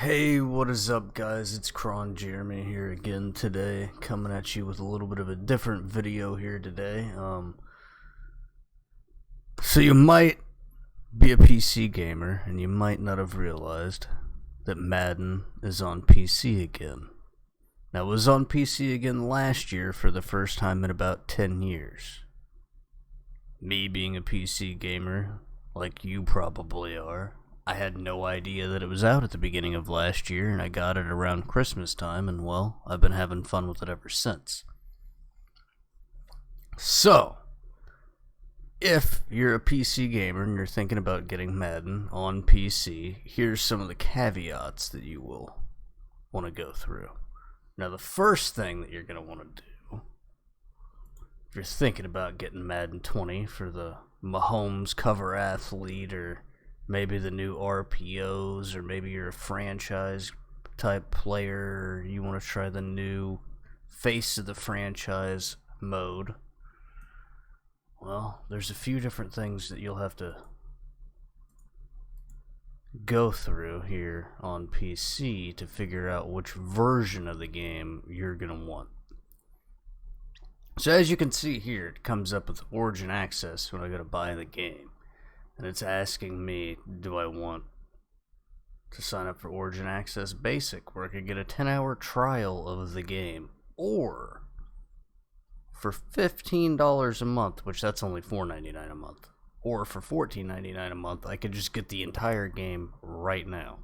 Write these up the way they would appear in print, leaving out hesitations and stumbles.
Hey, what is up, guys? It's Cron Jeremy here again today, coming at you with a little bit of a different video here today. So you might be a PC gamer, and you might not have realized that Madden is on PC again. Now, it was on PC again last year for the first time in about 10 years. Me being a PC gamer, like you probably are, I had no idea that it was out at the beginning of last year, and I got it around Christmas time, and well, I've been having fun with it ever since. So, if you're a PC gamer and you're thinking about getting Madden on PC, here's some of the caveats that you will want to go through. Now, the first thing that you're going to want to do, if you're thinking about getting Madden 20 for the Mahomes cover athlete, or maybe the new RPOs, or maybe you're a franchise type player, or you want to try the new face of the franchise mode, well, there's a few different things that you'll have to go through here on PC to figure out which version of the game you're going to want. So as you can see here, it comes up with Origin Access when I go to buy the game. And it's asking me, do I want to sign up for Origin Access Basic, where I could get a 10-hour trial of the game, or for $15 a month, which that's only $4.99 a month, or for $14.99 a month, I could just get the entire game right now.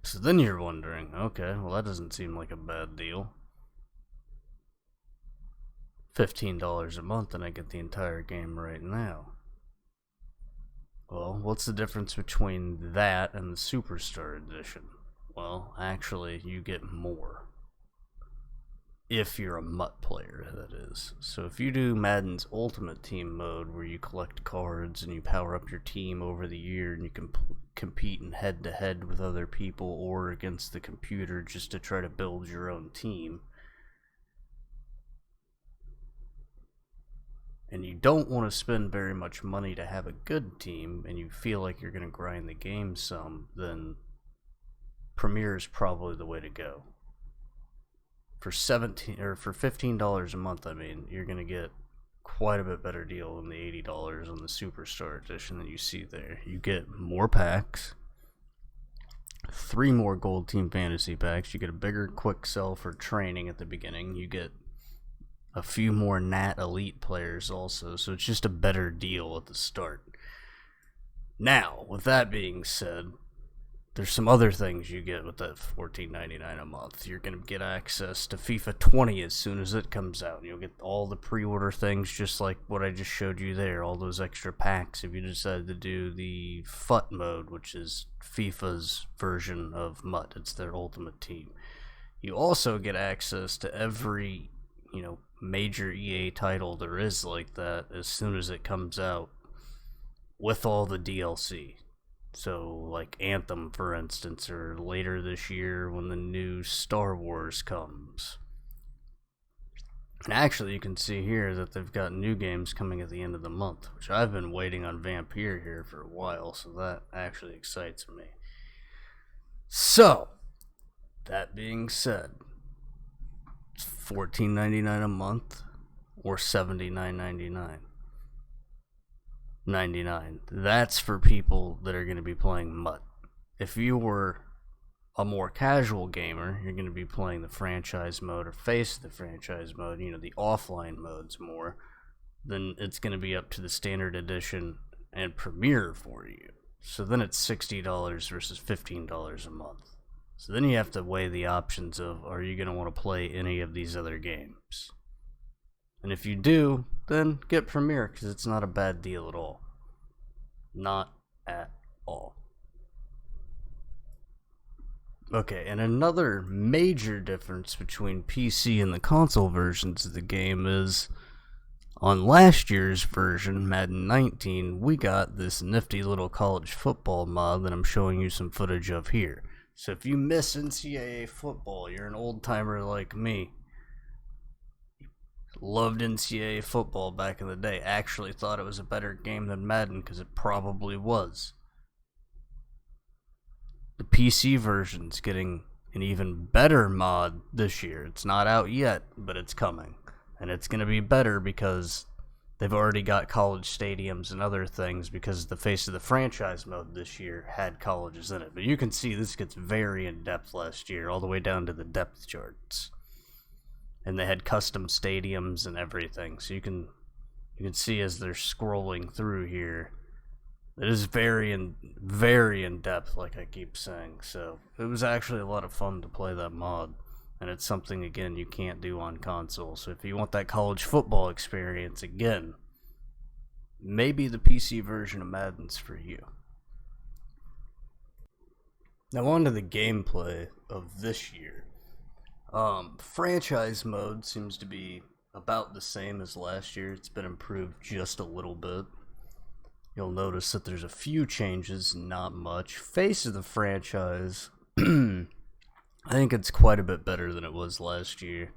So then you're wondering, okay, well that doesn't seem like a bad deal. $15 a month and I get the entire game right now. Well, what's the difference between that and the Superstar Edition? Well, actually, you get more. If you're a MUT player, that is. So if you do Madden's Ultimate Team mode, where you collect cards and you power up your team over the year, and you can compete in head-to-head with other people or against the computer just to try to build your own team, and you don't want to spend very much money to have a good team, and you feel like you're going to grind the game some, then Premier is probably the way to go. For $15 a month, I mean, you're going to get quite a bit better deal than the $80 on the Superstar Edition that you see there. You get more packs, 3 more Gold Team Fantasy packs, you get a bigger quick sell for training at the beginning, you get a few more Nat Elite players also, so it's just a better deal at the start. Now, with that being said, there's some other things you get with that $14.99 a month. You're going to get access to FIFA 20 as soon as it comes out. You'll get all the pre-order things just like what I just showed you there, all those extra packs if you decide to do the FUT mode, which is FIFA's version of MUT. It's their Ultimate Team. You also get access to every, major EA title there is like that as soon as it comes out, with all the DLC. So, like Anthem, for instance, or later this year when the new Star Wars comes. And actually, you can see here that they've got new games coming at the end of the month, which I've been waiting on Vampire here for a while, so that actually excites me. So, that being said, it's $14.99 a month or $79.99. That's for people that are going to be playing MUT. If you were a more casual gamer, you're going to be playing the franchise mode or face the franchise mode, the offline modes more, then it's going to be up to the standard edition and Premier for you. So then it's $60 versus $15 a month. So then you have to weigh the options of, are you going to want to play any of these other games? And if you do, then get Premier, because it's not a bad deal at all. Not at all. Okay, and another major difference between PC and the console versions of the game is, on last year's version, Madden 19, we got this nifty little college football mod that I'm showing you some footage of here. So if you miss NCAA football, you're an old timer like me, Loved NCAA football back in the day. Actually thought it was a better game than Madden because it probably was. The PC version's getting an even better mod this year. It's not out yet, but it's coming. And it's going to be better because they've already got college stadiums and other things because the face of the franchise mode this year had colleges in it. But you can see this gets very in-depth last year, all the way down to the depth charts. And they had custom stadiums and everything. So you can see as they're scrolling through here, it is very in depth, like I keep saying. So it was actually a lot of fun to play that mod, and it's something again you can't do on console. So if you want that college football experience again, maybe the PC version of Madden's for you. Now on to the gameplay of this year. Franchise mode seems to be about the same as last year. It's been improved just a little bit. You'll notice that there's a few changes, not much. Face of the franchise, I think it's quite a bit better than it was last year.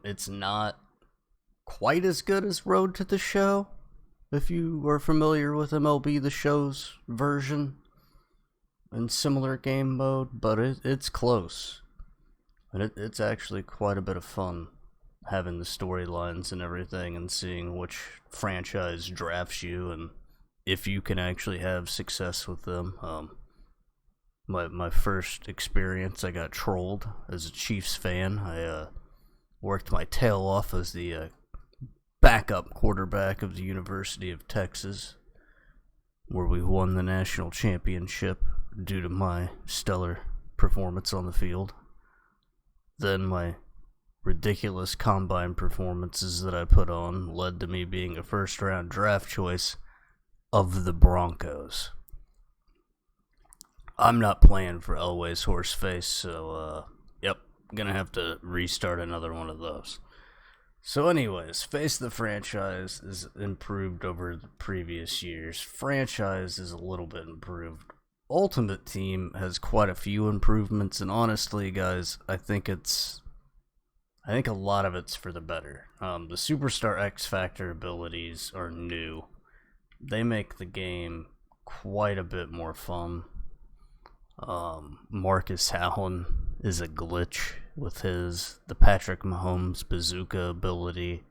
It's not quite as good as Road to the Show, if you are familiar with MLB The Show's version and similar game mode, but it's close. And it's actually quite a bit of fun having the storylines and everything and seeing which franchise drafts you and if you can actually have success with them. My first experience, I got trolled as a Chiefs fan. I worked my tail off as the backup quarterback of the University of Texas, where we won the national championship due to my stellar performance on the field. Then my ridiculous combine performances that I put on led to me being a first-round draft choice of the Broncos. I'm not playing for Elway's Horseface, so, yep, gonna have to restart another one of those. So anyways, face of the franchise is improved over the previous years. Franchise is a little bit improved. Ultimate Team has quite a few improvements, and honestly, guys, I think a lot of it's for the better. The Superstar X Factor abilities are new. They make the game quite a bit more fun. Marcus Allen is a glitch with the Patrick Mahomes bazooka ability.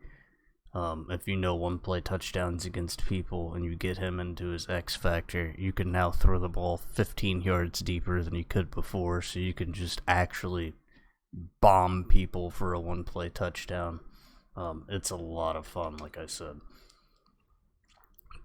If you know one-play touchdowns against people and you get him into his X Factor, you can now throw the ball 15 yards deeper than you could before, so you can just actually bomb people for a one-play touchdown. It's a lot of fun, like I said.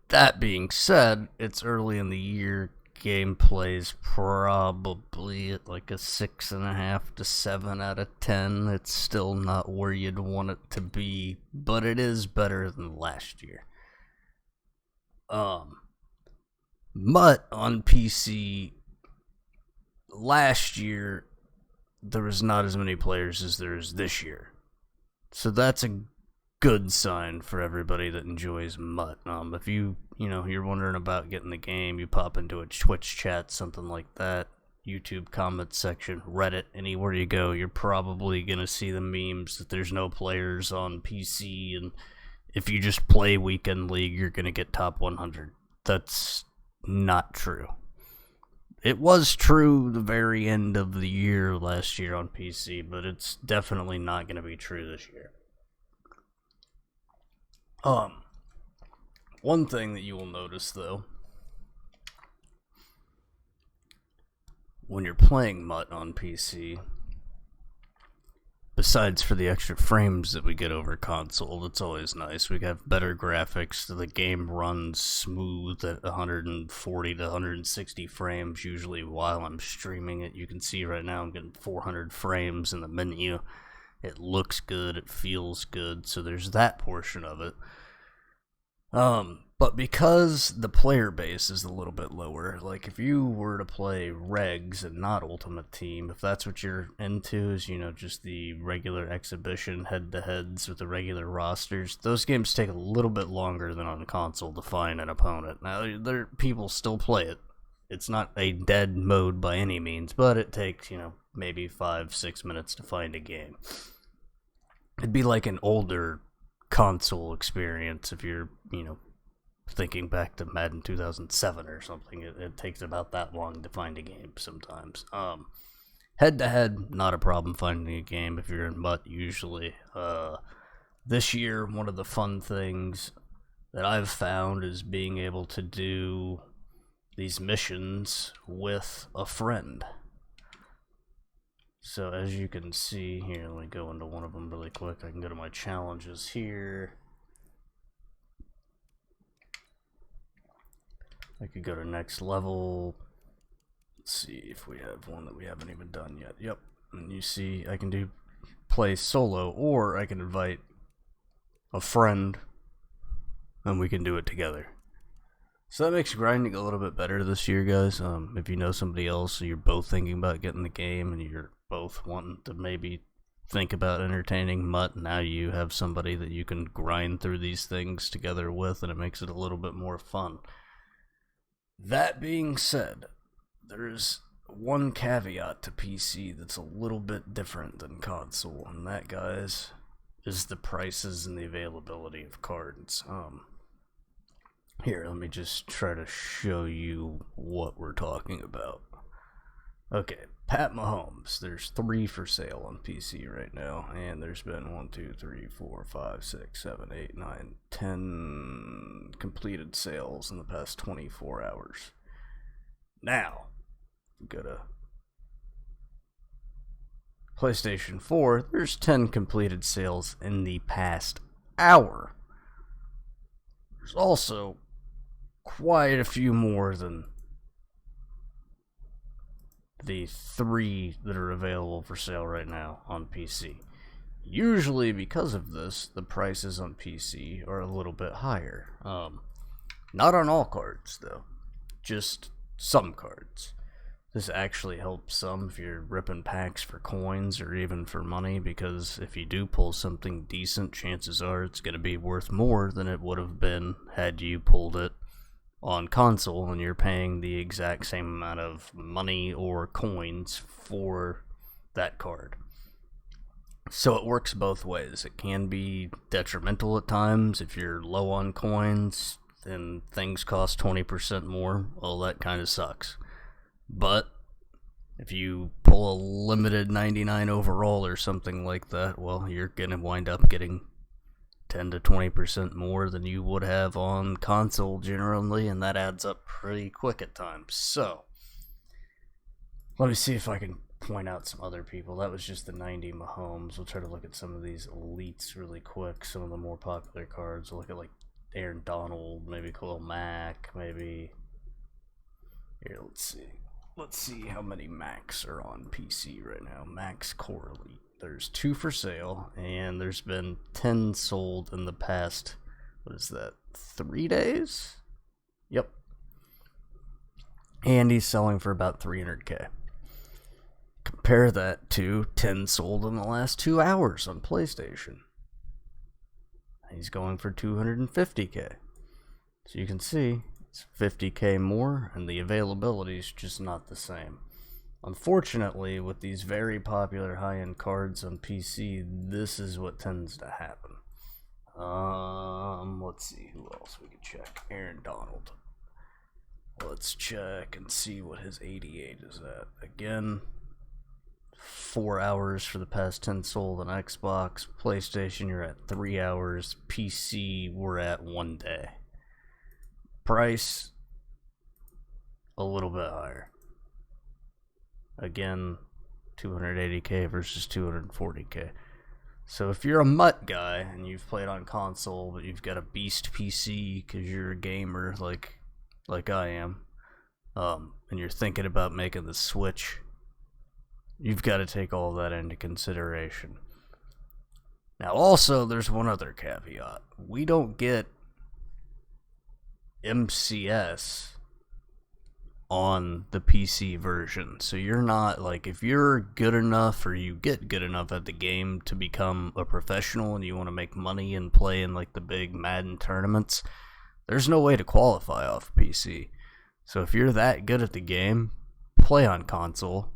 That being said, it's early in the year. Gameplay's probably at like a 6.5 to 7 out of 10. It's still not where you'd want it to be, but it is better than last year. Mutt on PC last year, there was not as many players as there is this year. So that's a good sign for everybody that enjoys Mutt. If you're wondering about getting the game, you pop into a Twitch chat, something like that, YouTube comments section, Reddit, anywhere you go, you're probably gonna see the memes that there's no players on PC, and if you just play Weekend League, you're gonna get top 100. That's not true. It was true the very end of the year last year on PC, but it's definitely not gonna be true this year. One thing that you will notice, though, when you're playing Mutt on PC, besides for the extra frames that we get over console, that's always nice. We have better graphics, the game runs smooth at 140 to 160 frames, usually while I'm streaming it. You can see right now I'm getting 400 frames in the menu. It looks good, it feels good, so there's that portion of it. But because the player base is a little bit lower, like if you were to play regs and not Ultimate Team, if that's what you're into, is, just the regular exhibition head-to-heads with the regular rosters, those games take a little bit longer than on console to find an opponent. Now, people still play it. It's not a dead mode by any means, but it takes, maybe 5-6 minutes to find a game. It'd be like an older console experience. If you're, thinking back to Madden 2007 or something, it takes about that long to find a game sometimes. Head to head, not a problem finding a game if you're in MUT usually. This year, one of the fun things that I've found is being able to do these missions with a friend. So as you can see here, let me go into one of them really quick. I can go to my challenges here. I could go to next level. Let's see if we have one that we haven't even done yet. Yep, and you see I can do play solo, or I can invite a friend and we can do it together. So that makes grinding a little bit better this year, guys. If you know somebody else, so you're both thinking about getting the game and you're both wanting to maybe think about entertaining MUT, now you have somebody that you can grind through these things together with, and it makes it a little bit more fun. That being said, there's one caveat to PC that's a little bit different than console, and that, guys, is the prices and the availability of cards. Here, let me just try to show you what we're talking about. Okay, Pat Mahomes. There's 3 for sale on PC right now, and there's been 1, 2, 3, 4, 5, 6, 7, 8, 9, 10 completed sales in the past 24 hours. Now, go to PlayStation 4, there's 10 completed sales in the past hour. There's also quite a few more than the 3 that are available for sale right now on PC. Usually, because of this, the prices on PC are a little bit higher. Not on all cards, though. Just some cards. This actually helps some if you're ripping packs for coins or even for money, because if you do pull something decent, chances are it's going to be worth more than it would have been had you pulled it on console and you're paying the exact same amount of money or coins for that card. So it works both ways. It can be detrimental at times if you're low on coins and things cost 20% more. Well, that kind of sucks. But if you pull a limited 99 overall or something like that, well, you're going to wind up getting 10 to 20% more than you would have on console generally, and that adds up pretty quick at times. So, let me see if I can point out some other people. That was just the 90 Mahomes. We'll try to look at some of these elites really quick, some of the more popular cards. We'll look at like Aaron Donald, maybe Khalil Mack, maybe... Here, let's see how many Macs are on PC right now. Max Core Elite. There's 2 for sale, and there's been 10 sold in the past, 3 days? Yep. And he's selling for about 300k. Compare that to 10 sold in the last 2 hours on PlayStation. He's going for 250k. So you can see, it's 50k more, and the availability is just not the same. Unfortunately, with these very popular high-end cards on PC, this is what tends to happen. Let's see who else we can check. Aaron Donald. Let's check and see what his 88 is at. Again, 4 hours for the past 10 sold on Xbox. PlayStation, you're at 3 hours. PC, we're at 1 day. Price, a little bit higher. Again, 280k versus 240k. So if you're a MUT guy and you've played on console, but you've got a beast PC because you're a gamer like I am, and you're thinking about making the switch, you've got to take all that into consideration. Now also, there's one other caveat. We don't get MCS on the PC version. So you're not, like, if you're good enough or you get good enough at the game to become a professional and you want to make money and play in like the big Madden tournaments, there's no way to qualify off PC. So if you're that good at the game, play on console.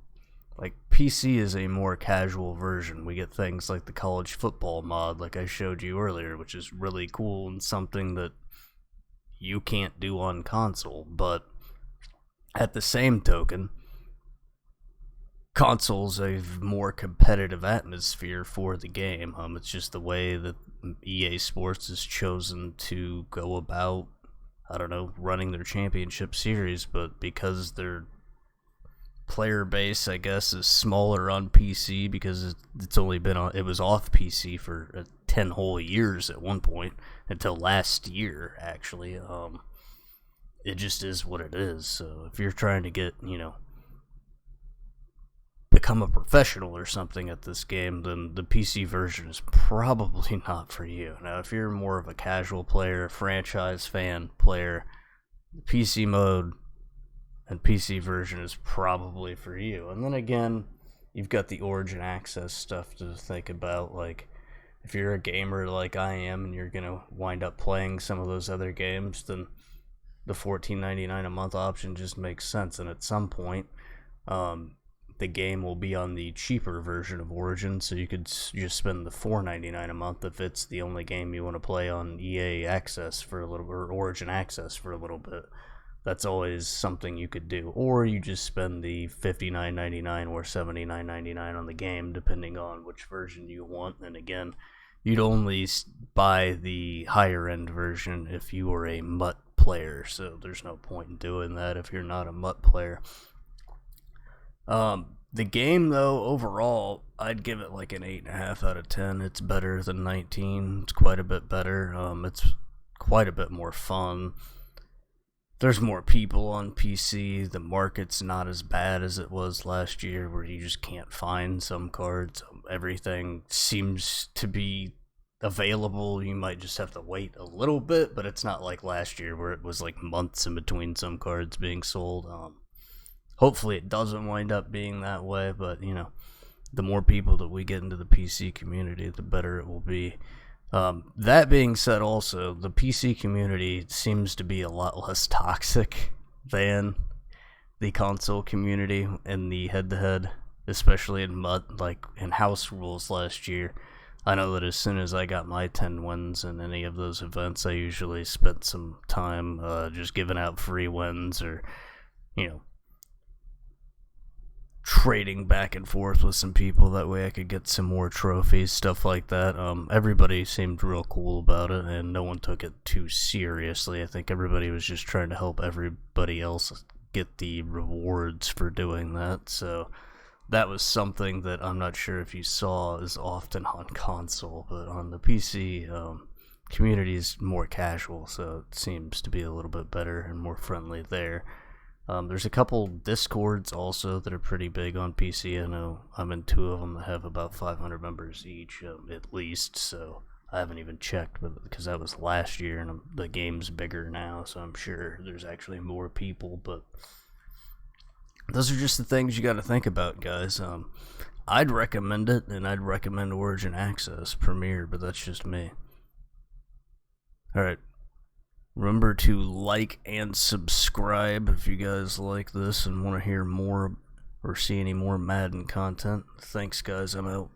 Like, PC is a more casual version. We get things like the college football mod, like I showed you earlier, which is really cool and something that you can't do on console. But at the same token, console's a more competitive atmosphere for the game. It's just the way that EA Sports has chosen to go about, I don't know, running their championship series, but because their player base, I guess, is smaller on PC because it's only been on, it was off PC for 10 whole years at one point until last year, actually. It just is what it is. So if you're trying to get, become a professional or something at this game, then the PC version is probably not for you. Now, if you're more of a casual player, franchise fan player, the PC mode and PC version is probably for you. And then again, you've got the Origin Access stuff to think about. Like, if you're a gamer like I am and you're gonna wind up playing some of those other games, then the $14.99 a month option just makes sense. And at some point, the game will be on the cheaper version of Origin, so you could just spend the $4.99 a month if it's the only game you want to play on EA Access for a little, or Origin Access for a little bit. That's always something you could do. Or you just spend the $59.99 or $79.99 on the game, depending on which version you want. And again, you'd only buy the higher end version if you were a MUT player, so there's no point in doing that if you're not a MUT player. The game, though, overall, I'd give it like an 8.5 out of 10. It's better than 19. It's quite a bit better. It's quite a bit more fun. There's more people on PC. The market's not as bad as it was last year, where you just can't find some cards. Everything seems to be available. You might just have to wait a little bit, but it's not like last year where it was like months in between some cards being sold. Hopefully it doesn't wind up being that way, but the more people that we get into the PC community, the better it will be. That being said, also, the PC community seems to be a lot less toxic than the console community in the head-to-head, especially in MUT, like in House Rules last year. I know that as soon as I got my 10 wins in any of those events, I usually spent some time just giving out free wins or, trading back and forth with some people. That way I could get some more trophies, stuff like that. Everybody seemed real cool about it, and no one took it too seriously. I think everybody was just trying to help everybody else get the rewards for doing that. So that was something that I'm not sure if you saw as often on console, but on the PC, community is more casual, so it seems to be a little bit better and more friendly there. There's a couple Discords also that are pretty big on PC. I know I'm in 2 of them that have about 500 members each, at least, so I haven't even checked because that was last year, and the game's bigger now, so I'm sure there's actually more people. But those are just the things you got to think about, guys. I'd recommend it, and I'd recommend Origin Access Premier, but that's just me. Alright. Remember to like and subscribe if you guys like this and want to hear more or see any more Madden content. Thanks, guys. I'm out.